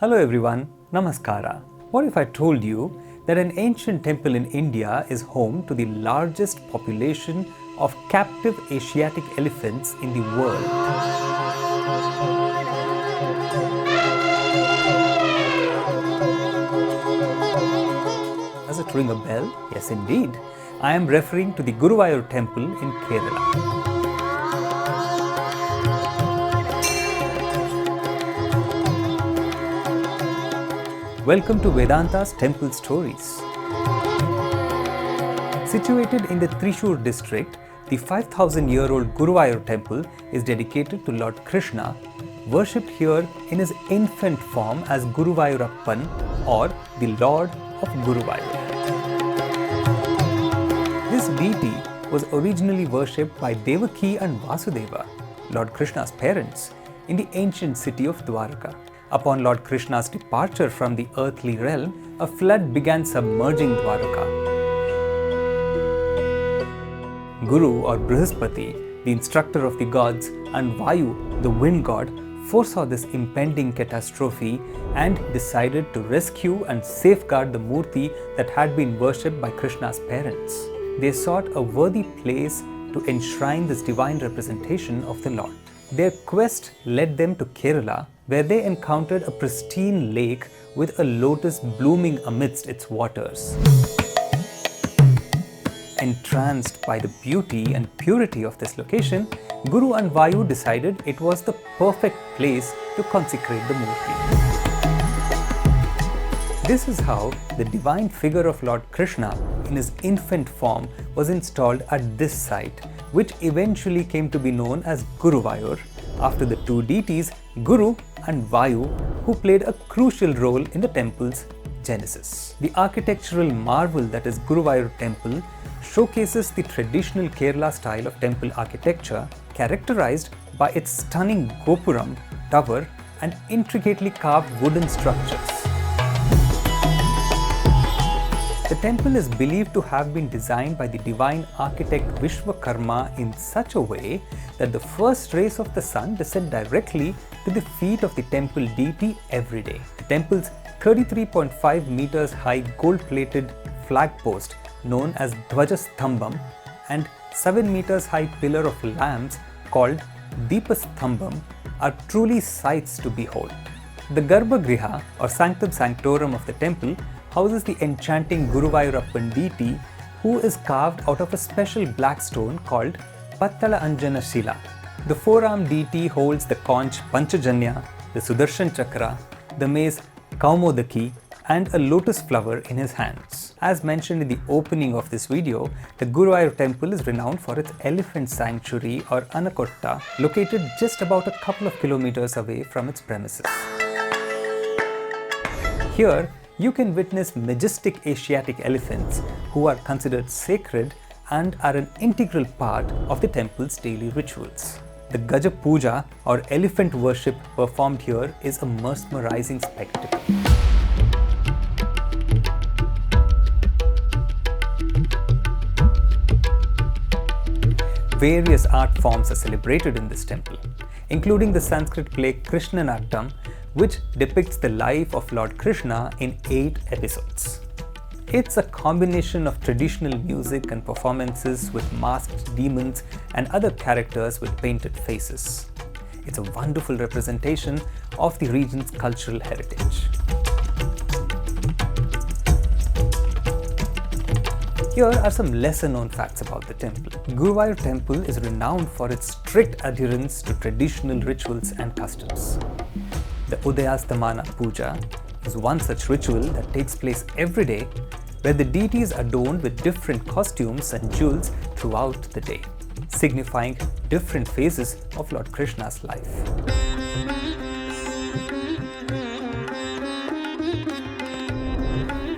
Hello everyone, Namaskara. What if I told you that an ancient temple in India is home to the largest population of captive Asiatic elephants in the world? Does it ring a bell? Yes indeed. I am referring to the Guruvayur Temple in Kerala. Welcome to Vedanta's Temple Stories. Situated in the Thrissur district, the 5,000-year-old Guruvayur Temple is dedicated to Lord Krishna, worshipped here in his infant form as Guruvayurappan or the Lord of Guruvayur. This deity was originally worshipped by Devaki and Vasudeva, Lord Krishna's parents, in the ancient city of Dwarka. Upon Lord Krishna's departure from the earthly realm, a flood began submerging Dwarka. Guru or Brihaspati, the instructor of the gods, and Vayu, the wind god, foresaw this impending catastrophe and decided to rescue and safeguard the Murti that had been worshipped by Krishna's parents. They sought a worthy place to enshrine this divine representation of the Lord. Their quest led them to Kerala, where they encountered a pristine lake with a lotus blooming amidst its waters. Entranced by the beauty and purity of this location, Guru and Vayu decided it was the perfect place to consecrate the Murti. This is how the divine figure of Lord Krishna in his infant form was installed at this site, which eventually came to be known as Guruvayur, after the two deities Guru and Vayu, who played a crucial role in the temple's genesis. The architectural marvel that is Guruvayur Temple showcases the traditional Kerala style of temple architecture, characterized by its stunning Gopuram, tower, and intricately carved wooden structures. The temple is believed to have been designed by the divine architect Vishwakarma in such a way that the first rays of the sun descend directly to the feet of the temple deity every day. The temple's 33.5 meters high gold-plated flag post, known as Udayasthambam, and 7 meters high pillar of lamps called Deepasthambam are truly sights to behold. The Garbhagriha or sanctum sanctorum of the temple houses the enchanting Guruvayurappan deity, who is carved out of a special black stone called Pattala Anjana Shila. The four-armed deity holds the conch Panchajanya, the Sudarshan Chakra, the mace Kaumodaki, and a lotus flower in his hands. As mentioned in the opening of this video, the Guruvayur Temple is renowned for its elephant sanctuary or Anakotta, located just about a couple of kilometers away from its premises. Here, you can witness majestic Asiatic elephants who are considered sacred and are an integral part of the temple's daily rituals. The Gaja Pooja or elephant worship performed here is a mesmerizing spectacle. Various art forms are celebrated in this temple, including the Sanskrit play Krishnanattam, which depicts the life of Lord Krishna in 8 episodes. It's a combination of traditional music and performances with masked demons and other characters with painted faces. It's a wonderful representation of the region's cultural heritage. Here are some lesser known facts about the temple. Guruvayur Temple is renowned for its strict adherence to traditional rituals and customs. The Udayasthamana Pooja is one such ritual that takes place every day, where the deity is adorned with different costumes and jewels throughout the day, signifying different phases of Lord Krishna's life.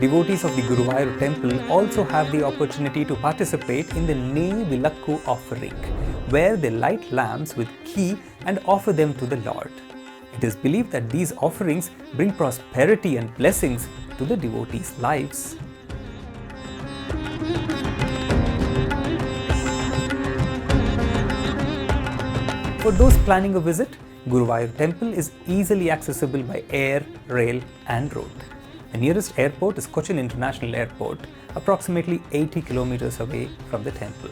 Devotees of the Guruvayur Temple also have the opportunity to participate in the Neyvilakku offering, where they light lamps with ghee and offer them to the Lord. It is believed that these offerings bring prosperity and blessings to the devotees' lives. For those planning a visit, Guruvayur Temple is easily accessible by air, rail and road. The nearest airport is Cochin International Airport, approximately 80 kilometers away from the temple.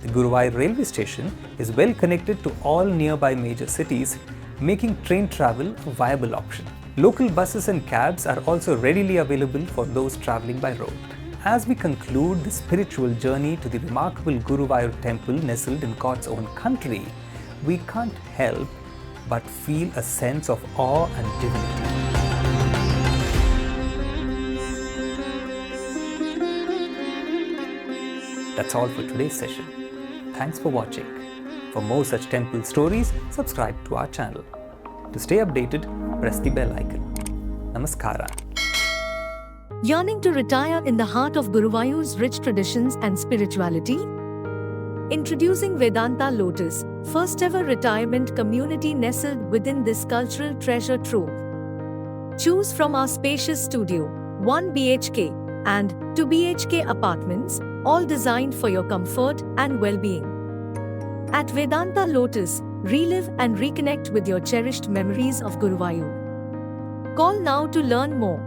The Guruvayur railway station is well connected to all nearby major cities, making train travel a viable option. Local buses and cabs are also readily available for those travelling by road. As we conclude the spiritual journey to the remarkable Guruvayur Temple nestled in God's own country, we can't help but feel a sense of awe and divinity. That's all for today's session. Thanks for watching. For more such temple stories, subscribe to our channel. To stay updated, press the bell icon. Namaskara. Yearning to retire in the heart of Guruvayur's rich traditions and spirituality? Introducing Vedanta Lotus, first ever retirement community nestled within this cultural treasure trove. Choose from our spacious studio, 1 BHK and 2 BHK apartments, all designed for your comfort and well-being. At Vedanta Lotus, relive and reconnect with your cherished memories of Guruvayur. Call now to learn more.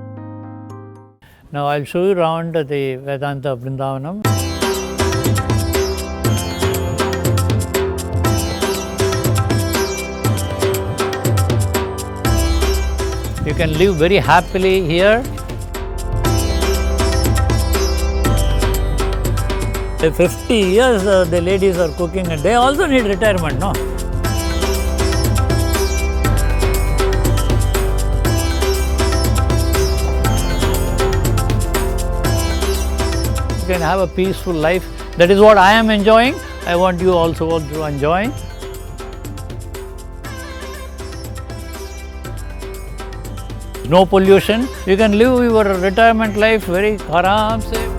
Now I'll show you around the Vedanta Vrindavanam. You can live very happily here. The 50 years the ladies are cooking and they also need retirement, no? You can have a peaceful life. That is what I am enjoying. I want you also to enjoy. No pollution. You can live your retirement life very aram se.